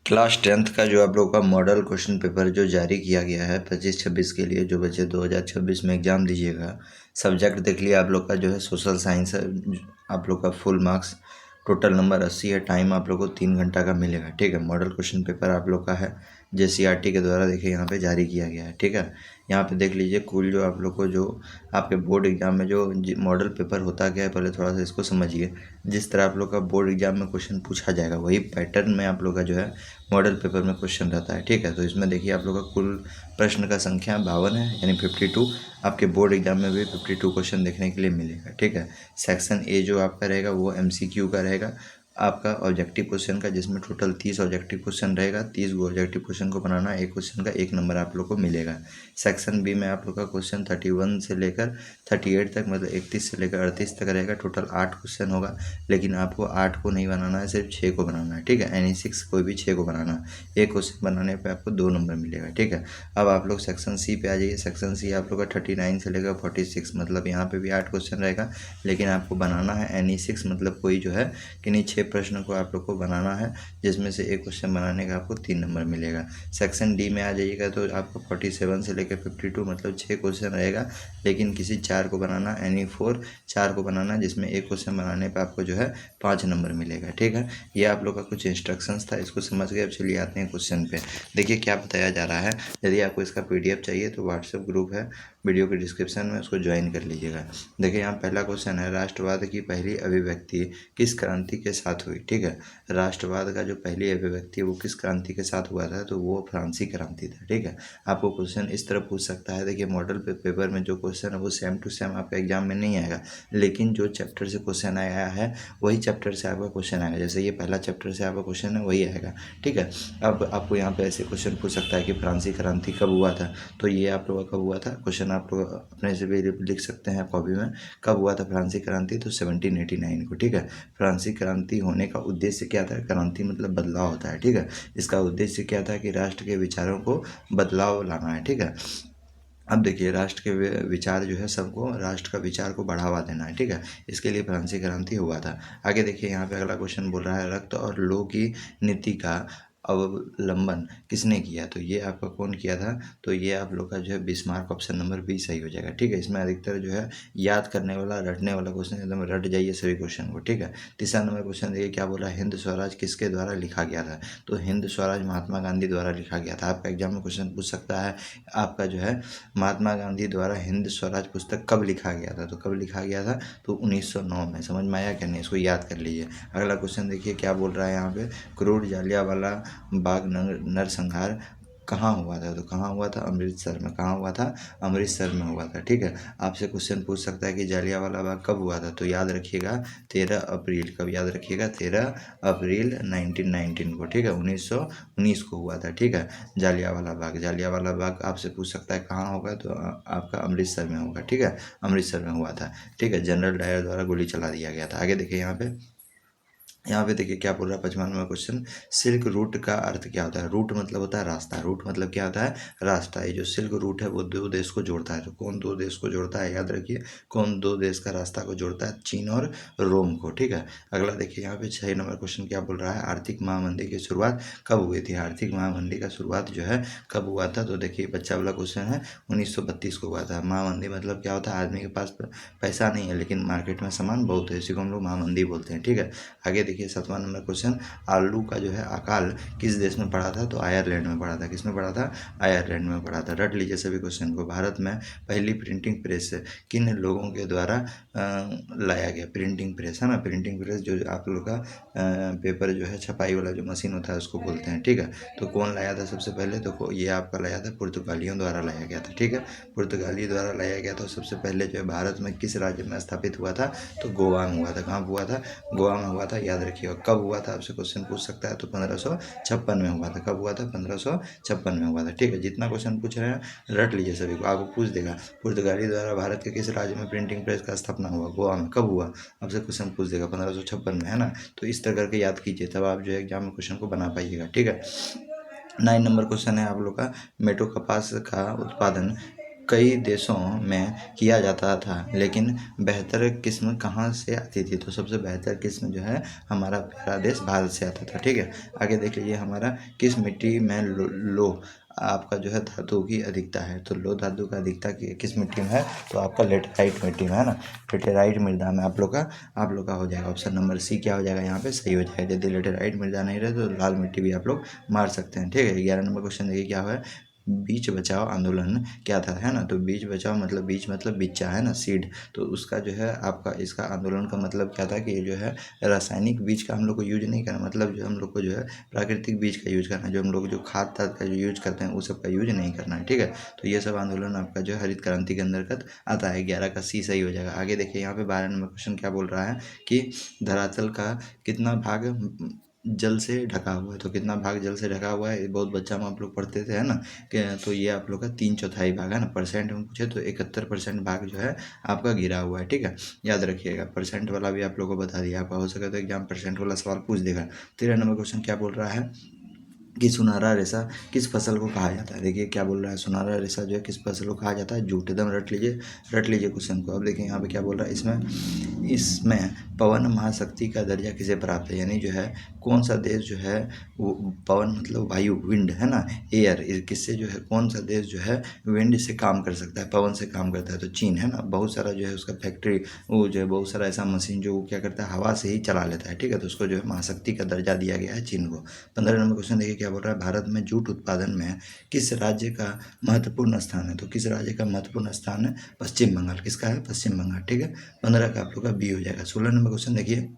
Class 10th का जो आप लोगों का मॉडल क्वेश्चन पेपर जो जारी किया गया है 25-26 के लिए, जो बच्चे 2026 में एग्ज़ाम दीजिएगा। सब्जेक्ट देख लिया आप लोग का जो है सोशल साइंस है। आप लोग का फुल मार्क्स टोटल नंबर 80 है। टाइम आप लोग को 3 घंटा का मिलेगा। ठीक है, मॉडल क्वेश्चन पेपर आप लोग का है JCRT के द्वारा देखिए यहाँ पे जारी किया गया है। ठीक है, यहाँ पे देख लीजिए कुल जो आप लोग को जो आपके बोर्ड एग्जाम में जो मॉडल पेपर होता क्या है, पहले थोड़ा सा इसको समझिए। जिस तरह आप लोग का बोर्ड एग्जाम में क्वेश्चन पूछा जाएगा वही पैटर्न में आप लोग का जो है मॉडल पेपर में क्वेश्चन रहता है। ठीक है, तो इसमें देखिए आप लोग का कुल प्रश्न का संख्या 52 है, यानी 52। आपके बोर्ड एग्जाम में भी 52 क्वेश्चन देखने के लिए मिलेगा। ठीक है, सेक्शन ए जो आपका रहेगा वो MCQ का रहेगा आपका ऑब्जेक्टिव क्वेश्चन का, जिसमें टोटल 30 ऑब्जेक्टिव क्वेश्चन रहेगा। 30 ऑब्जेक्टिव क्वेश्चन को बनाना, एक क्वेश्चन का 1 नंबर आप लोग को मिलेगा। सेक्शन बी में आप लोग का क्वेश्चन 31 से लेकर 38 तक, मतलब 31 से लेकर 38 तक रहेगा। टोटल 8 क्वेश्चन होगा, लेकिन आपको 8 को नहीं बनाना है, सिर्फ 6 को बनाना है। ठीक है, एनी 6 कोई भी 6 को बनाना है। एक क्वेश्चन बनाने पर आपको 2 नंबर मिलेगा। ठीक है, अब आप लोग सेक्शन सी पे आ जाइए। सेक्शन सी आप लोग का 39 से लेकर 46, मतलब यहाँ पे भी 8 क्वेश्चन रहेगा, लेकिन आपको बनाना है एनी 6, मतलब कोई जो है किन्हीं 6 प्रश्न को आप लोग को बनाना है, जिसमें से एक क्वेश्चन बनाने का आपको 3 नंबर मिलेगा। सेक्शन डी में आ जाइएगा तो आपको 47 से लेकर 52, मतलब 6 क्वेश्चन रहेगा, लेकिन किसी 4 को बनाना, एनी 4 4 को बनाना, जिसमें एक क्वेश्चन बनाने पर आपको जो है 5 नंबर मिलेगा। ठीक है, ये आप लोग का कुछ इंस्ट्रक्शंस था, इसको समझ गए। अब चलिए आते हैं क्वेश्चन पे। देखिए क्या बताया जा रहा है। यदि आपको इसका PDF चाहिए तो व्हाट्सएप ग्रुप है वीडियो के डिस्क्रिप्शन में, उसको ज्वाइन कर लीजिएगा। देखिए यहाँ पहला क्वेश्चन है, राष्ट्रवाद की पहली अभिव्यक्ति किस क्रांति के साथ हुई। ठीक है, राष्ट्रवाद का जो पहली अभिव्यक्ति है वो किस क्रांति के साथ हुआ था, तो वो फ्रांसीसी क्रांति था। ठीक है, आपको क्वेश्चन इस तरह पूछ सकता है। देखिए मॉडल पेपर में जो क्वेश्चन है वो सेम टू सेम आपका एग्जाम में नहीं आएगा, लेकिन जो चैप्टर से क्वेश्चन आया है वही चैप्टर से आपका क्वेश्चन आएगा। जैसे ये पहला चैप्टर से आपका क्वेश्चन है वही आएगा। ठीक है, अब आपको यहाँ पे ऐसे क्वेश्चन पूछ सकता है कि फ्रांसीसी क्रांति कब हुआ था, तो ये आप लोगों का कब हुआ था क्वेश्चन आप लोग अपने से भी लिख सकते हैं कॉपी में। कब हुआ था फ्रांसीसी क्रांति, तो 1789 को। ठीक है, फ्रांसीसी क्रांति होने का उद्देश्य क्या था। क्रांति मतलब बदलाव होता है। ठीक है, इसका उद्देश्य क्या था कि राष्ट्र के विचारों को बदलाव लाना है। ठीक है, अब देखिए राष्ट्र के विचार जो है, सबको राष्ट्र का विचार को बढ़ावा देना है। ठीक है, इसके लिए फ्रांसीसी क्रांति हुआ था। आगे देखिए यहाँ पे अगला क्वेश्चन बोल रहा है, रक्त और लौह की नीति का अवलंबन किसने किया, तो ये आपका कौन किया था, तो ये आप लोग का जो है बिस्मार्क, ऑप्शन नंबर बी सही हो जाएगा। ठीक है, इसमें अधिकतर जो है याद करने वाला, रटने वाला क्वेश्चन, एकदम रट जाइए सभी क्वेश्चन को। ठीक है, तीसरा नंबर क्वेश्चन देखिए क्या बोल रहा है, हिंद स्वराज किसके द्वारा लिखा गया था, तो हिंद स्वराज महात्मा गांधी द्वारा लिखा गया था। आपका एग्जाम में क्वेश्चन पूछ सकता है आपका जो है महात्मा गांधी द्वारा हिंद स्वराज पुस्तक कब लिखा गया था, तो कब लिखा गया था, तो 1909 में। समझ में आया क्या नहीं, इसको याद कर लीजिए। अगला क्वेश्चन देखिए क्या बोल रहा है यहाँ पे, क्रूर जालियांवाला बाग नरसंहार कहाँ हुआ था, तो कहाँ हुआ था, अमृतसर में। कहाँ हुआ था, अमृतसर में हुआ था। ठीक है, आपसे क्वेश्चन पूछ सकता है कि जालियांवाला बाग कब हुआ था, तो याद रखिएगा 13 अप्रैल। कब याद रखिएगा, 13 अप्रैल 1919 को। ठीक है, 1919 को हुआ था। ठीक है, जालियांवाला बाग। जालियांवाला बाग आपसे पूछ सकता है कहाँ होगा, तो आपका अमृतसर में होगा। ठीक है, अमृतसर में हुआ था। ठीक है, जनरल डायर द्वारा गोली चला दिया गया था। आगे देखिए यहाँ पे देखिए क्या बोल रहा है, 55 नंबर क्वेश्चन, सिल्क रूट का अर्थ क्या होता है। रूट मतलब होता है रास्ता, रूट मतलब क्या होता है, रास्ता। ये जो सिल्क रूट है वो 2 देश को जोड़ता है। तो कौन 2 देश को जोड़ता है, याद रखिए कौन 2 देश का रास्ता को जोड़ता है, चीन और रोम को। ठीक है, अगला देखिए यहाँ पे 6 नंबर क्वेश्चन क्या बोल रहा है, आर्थिक महामंदी की शुरुआत कब हुई थी। आर्थिक महामंदी का शुरुआत जो है कब हुआ था, तो देखिए बच्चा वाला क्वेश्चन है, 1932 को हुआ था। महामंदी मतलब क्या होता है, आदमी के पास पैसा नहीं है लेकिन मार्केट में सामान बहुत है, इसी को हम लोग महामंदी बोलते हैं। ठीक है, आगे देखिए 7वां नंबर क्वेश्चन, आलू का जो है अकाल किस देश में पड़ा था, तो आयरलैंड में पड़ा था। किस में पड़ा था, आयरलैंड में पड़ा था। रट लीजिए सभी क्वेश्चन को। भारत में पहली प्रिंटिंग प्रेस किन लोगों के द्वारा लाया गया, प्रिंटिंग प्रेस है ना, प्रिंटिंग प्रेस जो आप लोग का पेपर जो है छपाई वाला जो मशीन होता है उसको बोलते हैं। ठीक है, तो कौन लाया था सबसे पहले, तो ये आपका लाया था पुर्तगालियों द्वारा लाया गया था। ठीक है, पुर्तगाली द्वारा लाया गया था। सबसे पहले जो है भारत में किस राज्य में स्थापित हुआ था, तो गोवा में हुआ था। कहाँ हुआ था, गोवा में हुआ था। याद रखिएगा कब हुआ था, आपसे क्वेश्चन पूछ सकता है, तो 1556 में हुआ था। कब हुआ था, 1556 में हुआ था। ठीक है, जितना क्वेश्चन पूछ रहे हैं रट लीजिए सभी को। आपको पूछ देगा पुर्तगाली द्वारा भारत के किस राज्य में प्रिंटिंग प्रेस का स्थापना हुआ, गोवा में। कब हुआ, आपसे क्वेश्चन पूछ देगा 1556 में, है ना। तो इस तरह करके याद कीजिए, तब आप जो है एग्जाम में क्वेश्चन को बना पाइएगा। ठीक है, 9 नंबर क्वेश्चन है आप लोग का, मेटो कपास का उत्पादन कई देशों में किया जाता था, लेकिन बेहतर किस्म कहाँ से आती थी? तो सबसे बेहतर किस्म जो है हमारा प्यारा देश भारत से आता था। ठीक है, आगे देख लीजिए हमारा किस मिट्टी में लो आपका जो है धातु की अधिकता है? तो लो धातु का अधिकता किस मिट्टी में है? तो आपका लेटेराइट मिट्टी में है ना। लेटेराइट मृदा में आप लोग का हो जाएगा ऑप्शन नंबर सी क्या हो जाएगा यहाँ पे सही हो जाएगा। यदि लेटेराइट मृदा नहीं रहे तो लाल मिट्टी भी आप लोग मार सकते हैं। ठीक है, 11 नंबर क्वेश्चन देखिए क्या है। बीज बचाओ आंदोलन क्या था, है ना। तो बीज बचाओ मतलब बीज मतलब बिच्चा है ना, सीड। तो उसका जो है आपका इसका आंदोलन का मतलब क्या था कि ये जो है रासायनिक बीज का हम लोग को यूज नहीं करना, मतलब जो हम लोग को जो है प्राकृतिक बीज का यूज करना है। जो हम लोग जो खाद ताद का जो यूज करते हैं वो सब का यूज नहीं करना है। ठीक है, तो ये सब आंदोलन आपका जो है हरित क्रांति के अंतर्गत आता है। 11 का सी सही हो जाएगा। आगे देखिए यहाँ पे 12 नंबर क्वेश्चन क्या बोल रहा है कि धरातल का कितना भाग जल से ढका हुआ है? तो कितना भाग जल से ढका हुआ है, ये बहुत बच्चा में आप लोग पढ़ते थे, है ना। तो ये आप लोग का 3/4 भाग है ना। परसेंट में पूछे तो 71% भाग जो है आपका गिरा हुआ है। ठीक है, याद रखिएगा। परसेंट वाला भी आप लोग को बता दिया, आपका हो सके तो एग्जाम परसेंट वाला सवाल पूछ देगा। 13 नंबर क्वेश्चन क्या बोल रहा है कि सुनहरा रेशा किस फसल को कहा जाता है? देखिए क्या बोल रहा है, सुनहरा रेशा जो है किस फसल को कहा जाता है? जूट। एकदम रट लीजिए क्वेश्चन को। अब देखिए यहाँ पे क्या बोल रहा है, इसमें पवन महाशक्ति का दर्जा किसे प्राप्त है? यानी जो है कौन सा देश जो है वो पवन मतलब वायु, विंड है ना, एयर, किससे जो है कौन सा देश जो है विंड से काम कर सकता है, पवन से काम करता है? तो चीन है ना। बहुत सारा जो है उसका फैक्ट्री, वो जो है बहुत सारा ऐसा मशीन जो वो क्या करता है हवा से ही चला लेता है। ठीक है, तो उसको जो है महाशक्ति का दर्जा दिया गया है चीन को। 15 नंबर क्वेश्चन देखिए क्या बोल रहा है, भारत में जूट उत्पादन में किस राज्य का महत्वपूर्ण स्थान है? तो किस राज्य का महत्वपूर्ण स्थान है? पश्चिम बंगाल। किसका है? पश्चिम बंगाल। ठीक है, 15 का आप लोग का बी हो जाएगा। 16 नंबर क्वेश्चन देखिए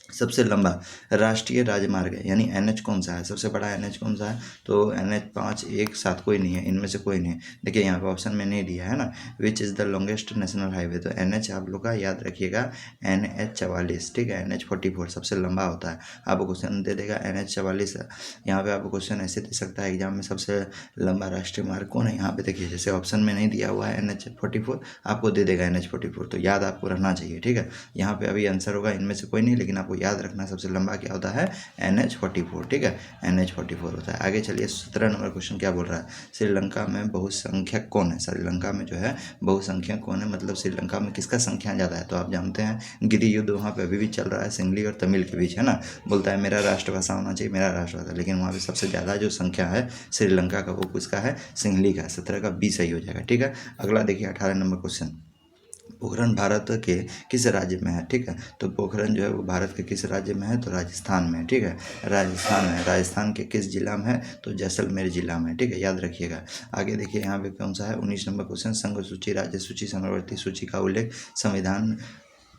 सबसे लंबा राष्ट्रीय राजमार्ग है यानी एनएच कौन सा है? सबसे बड़ा एनएच कौन सा है? तो NH 517 कोई नहीं है, इनमें से कोई नहीं है। देखिए यहाँ पे ऑप्शन में नहीं दिया है ना, which is the longest national highway. तो NH आप लोग का याद रखिएगा NH 44। ठीक है, NH 44 सबसे लंबा होता है। आपको क्वेश्चन दे देगा NH 44। यहाँ पे आपको क्वेश्चन ऐसे दे सकता है एग्जाम में, सबसे लंबा राष्ट्रीय मार्ग कौन है? यहाँ पे देखिए जैसे ऑप्शन में नहीं दिया हुआ है NH 44, आपको दे देगा NH 44, तो याद आपको रहना चाहिए। ठीक है, यहाँ पे अभी आंसर होगा इनमें से कोई नहीं, लेकिन आपको याद रखना सबसे लंबा क्या होता है? NH 44। ठीक है, NH 44 होता है। आगे चलिए 17 नंबर क्वेश्चन क्या बोल रहा है, श्रीलंका में बहुसंख्यक कौन है? श्रीलंका में जो है बहुसंख्यक कौन है, मतलब श्रीलंका में किसका संख्या ज़्यादा है? तो आप जानते हैं गिरी युद्ध वहाँ पे अभी भी चल रहा है, सिंगली और तमिल के बीच, है ना। बोलता है मेरा राष्ट्रभाषा होना चाहिए, मेरा राष्ट्रभाषा, लेकिन वहाँ पे सबसे ज़्यादा जो संख्या है श्रीलंका का वो किसका है? सिंगली का। 17 का बी सही हो जाएगा। ठीक है, अगला देखिए 18 नंबर क्वेश्चन, पोखरण भारत के किस राज्य में है? ठीक है, तो पोखरण जो है वो भारत के किस राज्य में है? तो राजस्थान में। ठीक है, राजस्थान में। राजस्थान के किस जिला में है? तो जैसलमेर जिला में। ठीक है, याद रखिएगा। आगे देखिए यहाँ पे कौन सा है, 19 नंबर क्वेश्चन, संघ सूची, राज्य सूची, समवर्ती सूची का उल्लेख संविधान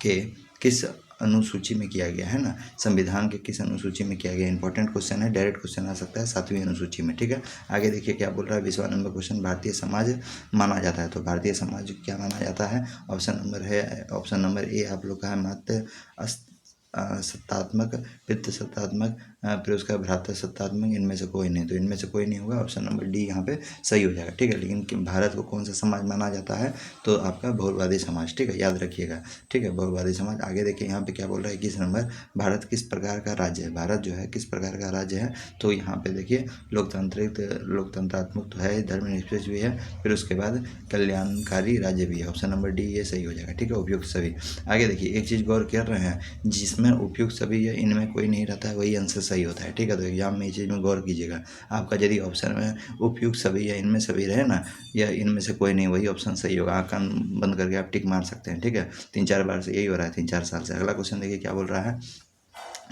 के किस अनुसूची में किया गया है ना। संविधान के किस अनुसूची में किया गया? इंपॉर्टेंट क्वेश्चन है, डायरेक्ट क्वेश्चन आ सकता है 7वीं अनुसूची में। ठीक है, आगे देखिए क्या बोल रहा है, 20वां नंबर क्वेश्चन, भारतीय समाज माना जाता है। तो भारतीय समाज क्या माना जाता है? ऑप्शन नंबर ए आप लोग का है मात्र सत्तात्मक, पितृ सत्तात्मक, फिर उसका भ्रातृ सत्तात्मक, इनमें से कोई नहीं। तो इनमें से कोई नहीं होगा, ऑप्शन नंबर डी यहाँ पे सही हो जाएगा। ठीक है, लेकिन भारत को कौन सा समाज माना जाता है? तो आपका बहुलवादी समाज। ठीक है, याद रखिएगा। ठीक है, बहुलवादी समाज। आगे देखिए यहाँ पे क्या बोल रहा है, 21 नंबर, भारत किस प्रकार का राज्य है? भारत जो है किस प्रकार का राज्य है? तो यहाँ पे देखिए लोकतंत्रात्मक तो है, धर्मनिरपेक्ष भी है, फिर उसके बाद कल्याणकारी राज्य भी है। ऑप्शन नंबर डी ये सही हो जाएगा। ठीक है, उपयुक्त सभी। आगे देखिए एक चीज़ गौर कर रहे हैं, जिसमें उपयुक्त सभी है इनमें कोई नहीं रहता है वही आंसर सही होता है। ठीक है, तो एग्जाम में ये चीज़ में गौर कीजिएगा। आपका यदि ऑप्शन में उपयुक्त सभी है इनमें सभी रहे ना, या इनमें से कोई नहीं, वही ऑप्शन सही होगा। आँख कान बंद करके आप टिक मार सकते हैं। ठीक है, 3-4 बार से यही हो रहा है, 3-4 साल से। अगला क्वेश्चन देखिए क्या बोल रहा है,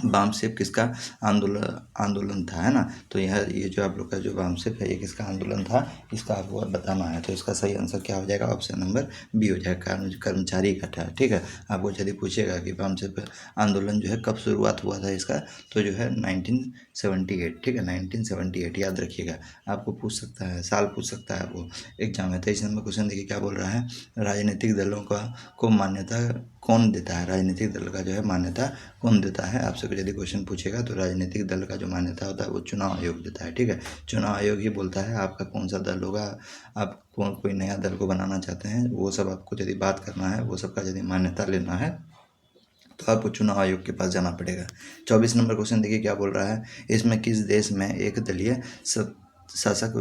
वामसेप किसका आंदोलन था, है ना। तो ये जो आप लोग का जो वामसेप है ये किसका आंदोलन था, इसका आपको बताना है। तो इसका सही आंसर क्या हो जाएगा? ऑप्शन नंबर बी हो जाएगा, कर्मचारी का था। ठीक है, आपको यदि पूछेगा कि वामसेप आंदोलन जो है कब शुरुआत हुआ था इसका, तो जो है 1978। ठीक है, 1978 याद रखिएगा। आपको पूछ सकता है, साल पूछ सकता है वो एग्जाम में। 23 नंबर क्वेश्चन देखिए क्या बोल रहा है, राजनीतिक दलों को मान्यता कौन देता है? राजनीतिक दल का जो है मान्यता कौन देता है? आपसे यदि क्वेश्चन पूछेगा तो राजनीतिक दल का जो मान्यता होता है वो चुनाव आयोग देता है। ठीक है, चुनाव आयोग ही बोलता है आपका कौन सा दल होगा, आप कोई नया दल को बनाना चाहते हैं, वो सब आपको यदि बात करना है, वो सब का यदि मान्यता लेना है तो आपको चुनाव आयोग के पास जाना पड़ेगा। 24 नंबर क्वेश्चन देखिए क्या बोल रहा है, इसमें किस देश में एक दलीय शासक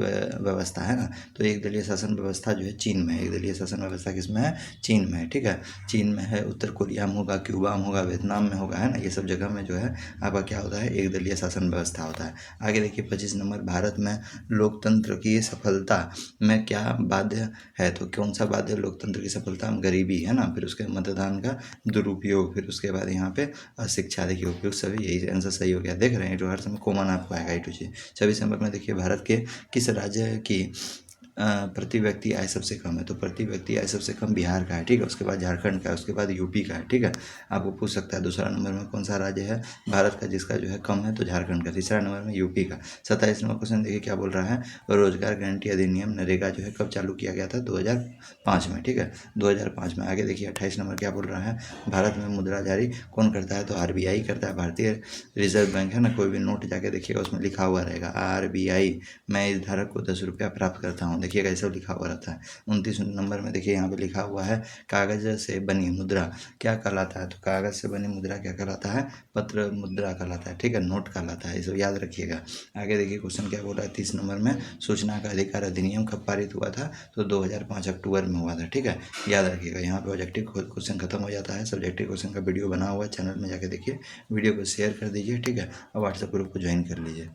व्यवस्था है ना, तो एक दलीय शासन व्यवस्था जो है चीन में है। एक दलीय शासन व्यवस्था किसमें है? चीन में है, ठीक है। चीन में है, उत्तर कोरिया में होगा, क्यूबा में होगा, वियतनाम में होगा, है ना। ये सब जगह में जो है आपका क्या होता है? एक दलीय शासन व्यवस्था होता है। आगे देखिए 25 नंबर, भारत में लोकतंत्र की सफलता में क्या बाध्य है? तो कौन सा बाध्य लोकतंत्र की सफलता में? गरीबी, है ना। फिर उसके मतदान का दुरुपयोग, फिर उसके बाद यहाँ पे अशिक्षा, देखिए उपयोग, सभी यही आंसर सही हो गया। देख रहे हैं, जो हर समय कॉमन आपको आएगा टू जी। 26 नंबर में देखिए, भारत के किस राज्य की प्रति व्यक्ति आय सबसे कम है? तो प्रति व्यक्ति आय सबसे कम बिहार का है, ठीक है। उसके बाद झारखंड का है, उसके बाद यूपी का है, ठीक है। आपको पूछ सकता है दूसरा नंबर में कौन सा राज्य है भारत का जिसका जो है कम है? तो झारखंड का। तीसरा नंबर में यूपी का। 27 नंबर क्वेश्चन देखिए क्या बोल रहा है? रोजगार गारंटी अधिनियम नरेगा जो है कब चालू किया गया था? 2005 में, ठीक है, 2005 में। आगे देखिए 28 नंबर क्या बोल रहा है? भारत में मुद्रा जारी कौन करता है? तो आरबीआई करता है, भारतीय रिजर्व बैंक, है ना। कोई भी नोट जाके देखिएगा उसमें लिखा हुआ रहेगा आरबीआई, मैं इस धारक को 10 रुपया प्राप्त करता हूँ, देखिएगा ये सब लिखा हुआ रहता है। 29 नंबर में देखिए यहाँ पे लिखा हुआ है, कागज से बनी मुद्रा क्या कहलाता है? तो कागज से बनी मुद्रा क्या कहलाता है? पत्र मुद्रा कहलाता है, ठीक है, नोट कहलाता है, ये सब याद रखिएगा। आगे देखिए क्वेश्चन क्या बोल रहा है 30 नंबर में, सूचना का अधिकार अधिनियम कब पारित हुआ था? तो 2005 अक्टूबर में हुआ था, ठीक है, याद रखिएगा। यहाँ पे ऑब्जेक्टिव क्वेश्चन खत्म हो जाता है। सब्जेक्टिव क्वेश्चन का वीडियो बना हुआ है, चैनल में जाके देखिए, वीडियो को शेयर कर दीजिए, ठीक है, और व्हाट्सएप ग्रुप को ज्वाइन कर लीजिए।